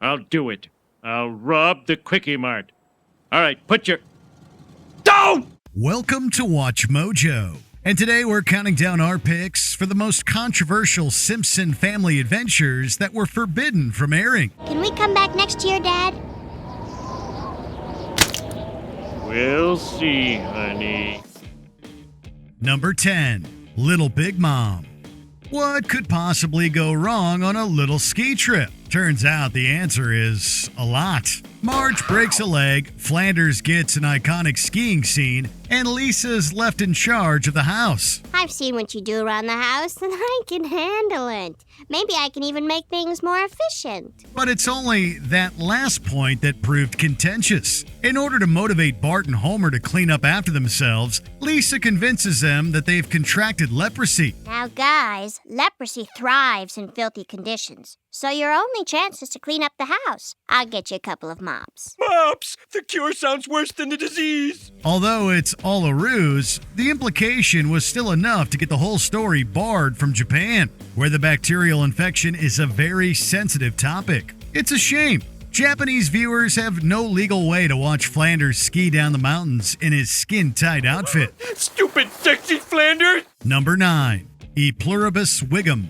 I'll do it. I'll rob the Quickie Mart. All right, put your... Down! Welcome to Watch Mojo. And today we're counting down our picks for the most controversial Simpson family adventures that were forbidden from airing. Can we come back next year, Dad? We'll see, honey. Number 10, Little Big Mom. What could possibly go wrong on a little ski trip? Turns out the answer is a lot. Marge breaks a leg, Flanders gets an iconic skiing scene, and Lisa's left in charge of the house. I've seen what you do around the house, and I can handle it. Maybe I can even make things more efficient. But it's only that last point that proved contentious. In order to motivate Bart and Homer to clean up after themselves, Lisa convinces them that they've contracted leprosy. Now, guys, leprosy thrives in filthy conditions, so your only chance is to clean up the house. I'll get you a couple of mops. Mops! The cure sounds worse than the disease! Although it's all a ruse, the implication was still enough to get the whole story barred from Japan, where the bacterial infection is a very sensitive topic. It's a shame. Japanese viewers have no legal way to watch Flanders ski down the mountains in his skin-tight outfit. Stupid, sexy Flanders! Number 9, Urbus Wiggum.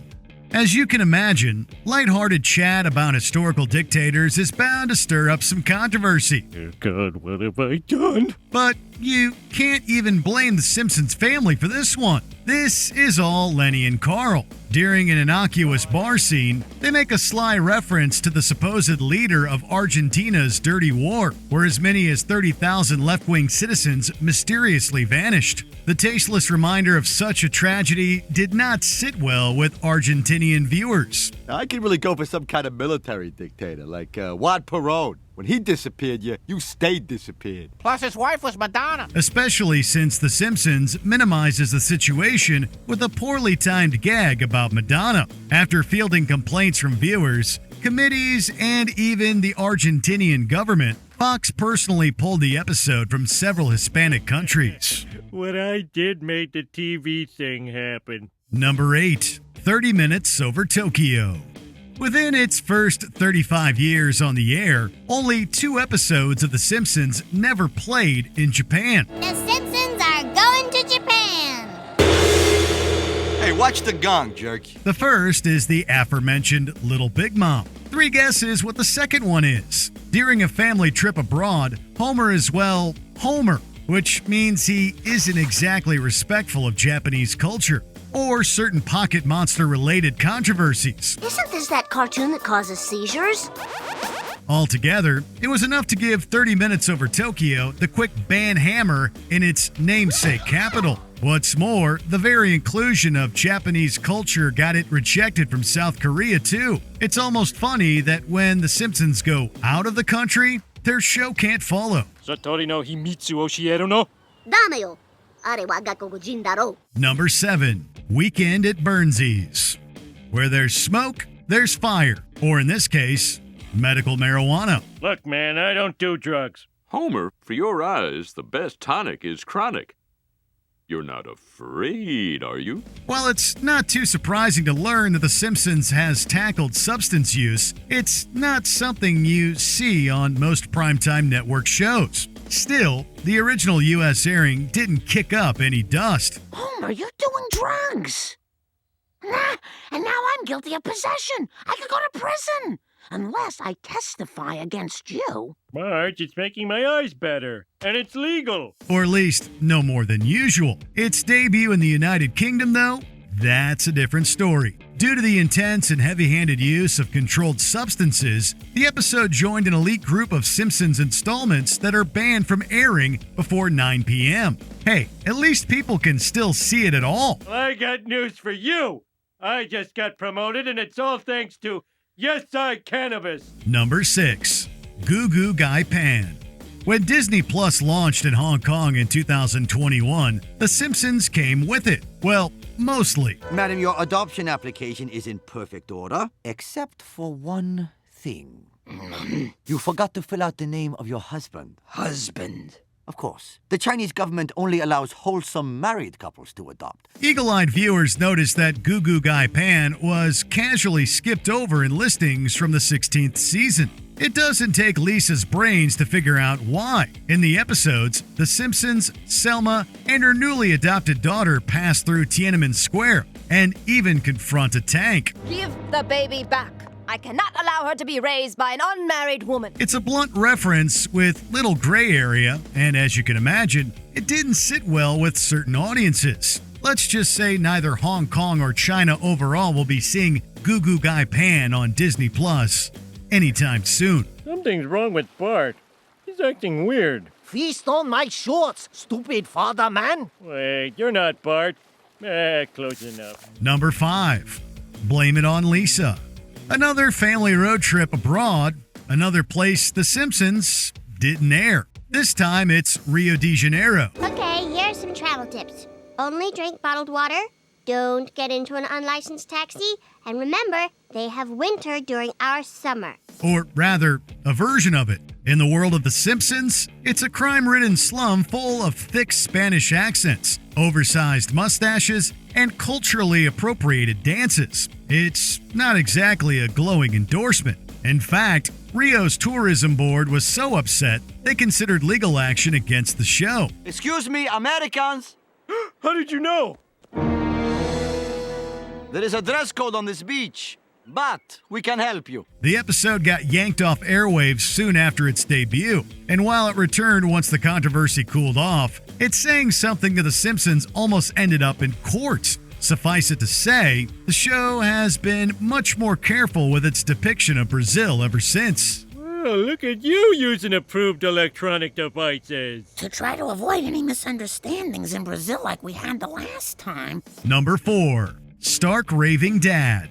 As you can imagine, lighthearted chat about historical dictators is bound to stir up some controversy. Dear God, what have I done? But you can't even blame the Simpsons family for this one. This is all Lenny and Carl. During an innocuous bar scene, they make a sly reference to the supposed leader of Argentina's dirty war, where as many as 30,000 left-wing citizens mysteriously vanished. The tasteless reminder of such a tragedy did not sit well with Argentinian viewers. I could really go for some kind of military dictator, like Juan Perón. When he disappeared, you stayed disappeared. Plus his wife was Madonna. Especially since The Simpsons minimizes the situation with a poorly timed gag about Madonna. After fielding complaints from viewers, committees, and even the Argentinian government, Fox personally pulled the episode from several Hispanic countries. What I did made the TV thing happen. Number 8, 30 Minutes Over Tokyo. Within its first 35 years on the air, only 2 episodes of The Simpsons never played in Japan. The Simpsons are going to Japan. Hey, watch the gong, jerk. The first is the aforementioned Little Big Mom. 3 guesses what the second one is. During a family trip abroad, Homer is, well, Homer, which means he isn't exactly respectful of Japanese culture or certain pocket monster-related controversies. Isn't this that cartoon that causes seizures? Altogether, it was enough to give 30 Minutes Over Tokyo the quick ban hammer in its namesake capital. What's more, the very inclusion of Japanese culture got it rejected from South Korea, too. It's almost funny that when The Simpsons go out of the country, their show can't follow. Satori no Himitsu Oshieru no? Dame yo. Are wa gakokujin daro. Number 7, Weekend at Burnsie's. Where there's smoke, there's fire. Or in this case, medical marijuana. Look, man, I don't do drugs. Homer, for your eyes, the best tonic is chronic. You're not afraid, are you? While it's not too surprising to learn that The Simpsons has tackled substance use, it's not something you see on most primetime network shows. Still, the original U.S. airing didn't kick up any dust. Homer, you're doing drugs. Nah, and now I'm guilty of possession. I could go to prison. Unless I testify against you. Marge, it's making my eyes better. And it's legal. Or at least, no more than usual. Its debut in the United Kingdom, though, that's a different story. Due to the intense and heavy-handed use of controlled substances, the episode joined an elite group of Simpsons installments that are banned from airing before 9 p.m. Hey, at least people can still see it at all. Well, I got news for you. I just got promoted, and it's all thanks to Yes, I Cannabis. Number 6, Goo Guy Pan. When Disney Plus launched in Hong Kong in 2021, The Simpsons came with it. Well, mostly. Madam, your adoption application is in perfect order, except for one thing. You forgot to fill out the name of your husband. Husband. Of course. The Chinese government only allows wholesome married couples to adopt. Eagle-eyed viewers noticed that Goo Guy Pan was casually skipped over in listings from the 16th season. It doesn't take Lisa's brains to figure out why. In the episodes, The Simpsons, Selma, and her newly adopted daughter pass through Tiananmen Square and even confront a tank. Give the baby back. I cannot allow her to be raised by an unmarried woman. It's a blunt reference with little gray area, and as you can imagine, it didn't sit well with certain audiences. Let's just say neither Hong Kong or China overall will be seeing Goo Guy Pan on Disney Plus anytime soon. Something's wrong with Bart. He's acting weird. Feast on my shorts, stupid father man. Wait, you're not Bart. Close enough. Number 5. Blame It on Lisa. Another family road trip abroad, another place The Simpsons didn't air. This time it's Rio de Janeiro. Okay, here's some travel tips. Only drink bottled water, don't get into an unlicensed taxi, and remember, they have winter during our summer. Or rather, a version of it. In the world of The Simpsons, it's a crime-ridden slum full of thick Spanish accents, oversized mustaches, and culturally appropriated dances. It's not exactly a glowing endorsement. In fact, Rio's tourism board was so upset, they considered legal action against the show. Excuse me, Americans. How did you know? There is a dress code on this beach, but we can help you. The episode got yanked off airwaves soon after its debut, and while it returned once the controversy cooled off, it's saying something that The Simpsons almost ended up in court. Suffice it to say, the show has been much more careful with its depiction of Brazil ever since. Well, look at you using approved electronic devices. To try to avoid any misunderstandings in Brazil like we had the last time. Number 4. Stark Raving Dad.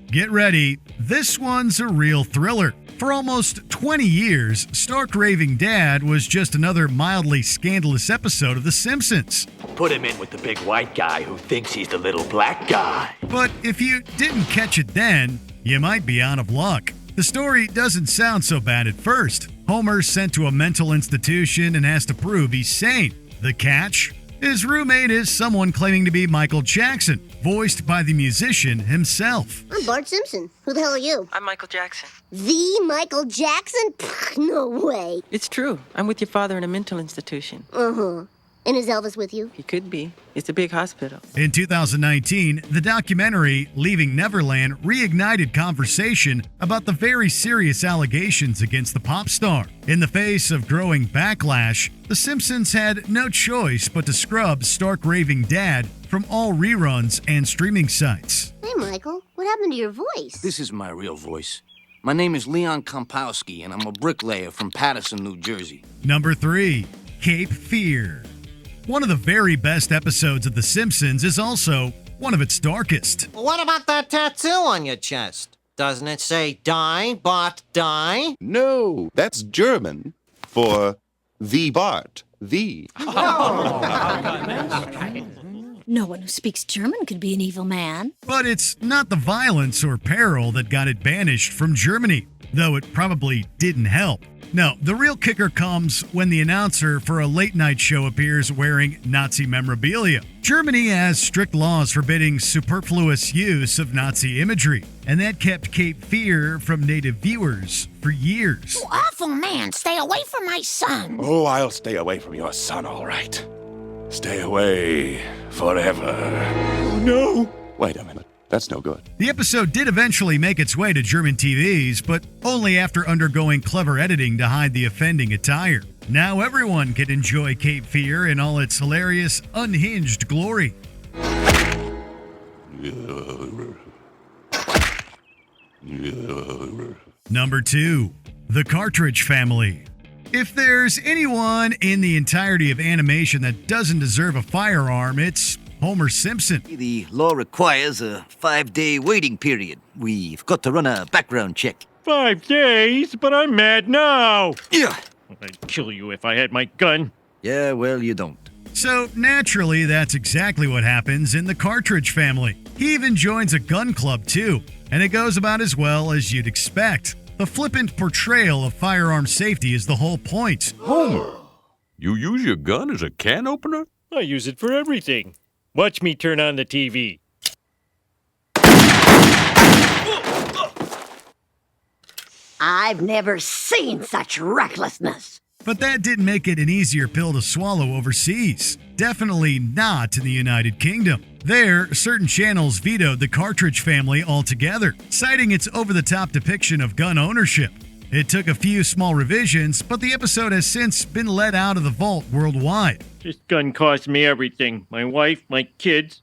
Get ready, this one's a real thriller. For almost 20 years, Stark Raving Dad was just another mildly scandalous episode of The Simpsons. Put him in with the big white guy who thinks he's the little black guy. But if you didn't catch it then, you might be out of luck. The story doesn't sound so bad at first. Homer's sent to a mental institution and has to prove he's sane. The catch? His roommate is someone claiming to be Michael Jackson, voiced by the musician himself. I'm Bart Simpson. Who the hell are you? I'm Michael Jackson. The Michael Jackson? No way. It's true. I'm with your father in a mental institution. Uh-huh. And is Elvis with you? He could be. It's a big hospital. In 2019, the documentary Leaving Neverland reignited conversation about the very serious allegations against the pop star. In the face of growing backlash, The Simpsons had no choice but to scrub Stark Raving Dad from all reruns and streaming sites. Hey, Michael, what happened to your voice? This is my real voice. My name is Leon Kompowski, and I'm a bricklayer from Paterson, New Jersey. Number 3. Cape Feare. One of the very best episodes of The Simpsons is also one of its darkest. What about that tattoo on your chest? Doesn't it say die, Bart, die? No, that's German for the Bart, the. No one who speaks German could be an evil man. But it's not the violence or peril that got it banished from Germany, though it probably didn't help. No, the real kicker comes when the announcer for a late-night show appears wearing Nazi memorabilia. Germany has strict laws forbidding superfluous use of Nazi imagery, and that kept Cape Feare from native viewers for years. You awful man, stay away from my son. Oh, I'll stay away from your son, all right. Stay away forever. Oh, no! Wait a minute. That's no good. The episode did eventually make its way to German TVs, but only after undergoing clever editing to hide the offending attire. Now everyone can enjoy Cape Feare in all its hilarious, unhinged glory. Number 2. The Cartridge Family. If there's anyone in the entirety of animation that doesn't deserve a firearm, it's Homer Simpson. The law requires a 5-day waiting period. We've got to run a background check. 5 days? But I'm mad now. Yeah. I'd kill you if I had my gun. Yeah, well, you don't. So, naturally, that's exactly what happens in the Cartridge Family. He even joins a gun club, too, and it goes about as well as you'd expect. The flippant portrayal of firearm safety is the whole point. Homer, You use your gun as a can opener? I use it for everything. Watch me turn on the TV. I've never seen such recklessness. But that didn't make it an easier pill to swallow overseas. Definitely not in the United Kingdom. There, certain channels vetoed the Cartridge Family altogether, citing its over-the-top depiction of gun ownership. It took a few small revisions, but the episode has since been let out of the vault worldwide. This gun cost me everything. My wife, my kids,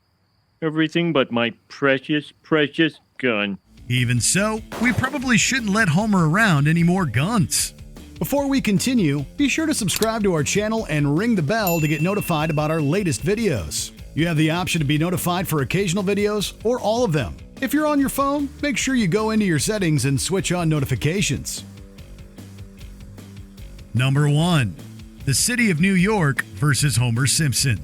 everything but my precious, precious gun. Even so, we probably shouldn't let Homer around any more guns. Before we continue, be sure to subscribe to our channel and ring the bell to get notified about our latest videos. You have the option to be notified for occasional videos or all of them. If you're on your phone, make sure you go into your settings and switch on notifications. Number 1. The City of New York versus Homer Simpson.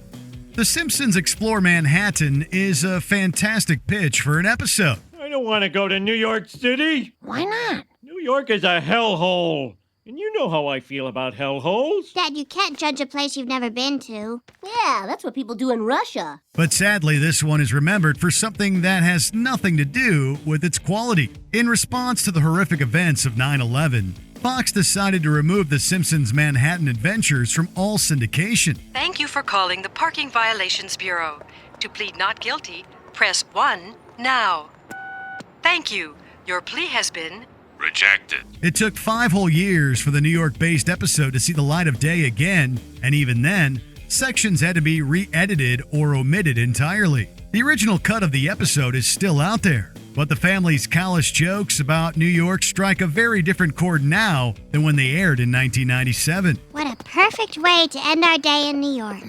The Simpsons Explore Manhattan is a fantastic pitch for an episode. I don't want to go to New York City. Why not? New York is a hellhole. And you know how I feel about hellholes. Dad, you can't judge a place you've never been to. Yeah, that's what people do in Russia. But sadly, this one is remembered for something that has nothing to do with its quality. In response to the horrific events of 9/11, Fox decided to remove The Simpsons' Manhattan adventures from all syndication. Thank you for calling the Parking Violations Bureau. To plead not guilty, press 1 now. Thank you. Your plea has been rejected. It took 5 whole years for the New York-based episode to see the light of day again, and even then, sections had to be re-edited or omitted entirely. The original cut of the episode is still out there, but the family's callous jokes about New York strike a very different chord now than when they aired in 1997. What a perfect way to end our day in New York.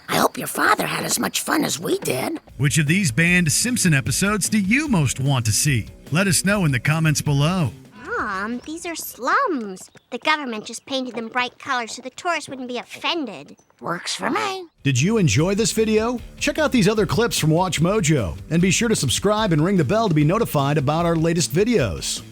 I hope your father had as much fun as we did. Which of these banned Simpson episodes do you most want to see? Let us know in the comments below. Mom, these are slums. The government just painted them bright colors so the tourists wouldn't be offended. Works for me. Did you enjoy this video? Check out these other clips from WatchMojo, and be sure to subscribe and ring the bell to be notified about our latest videos.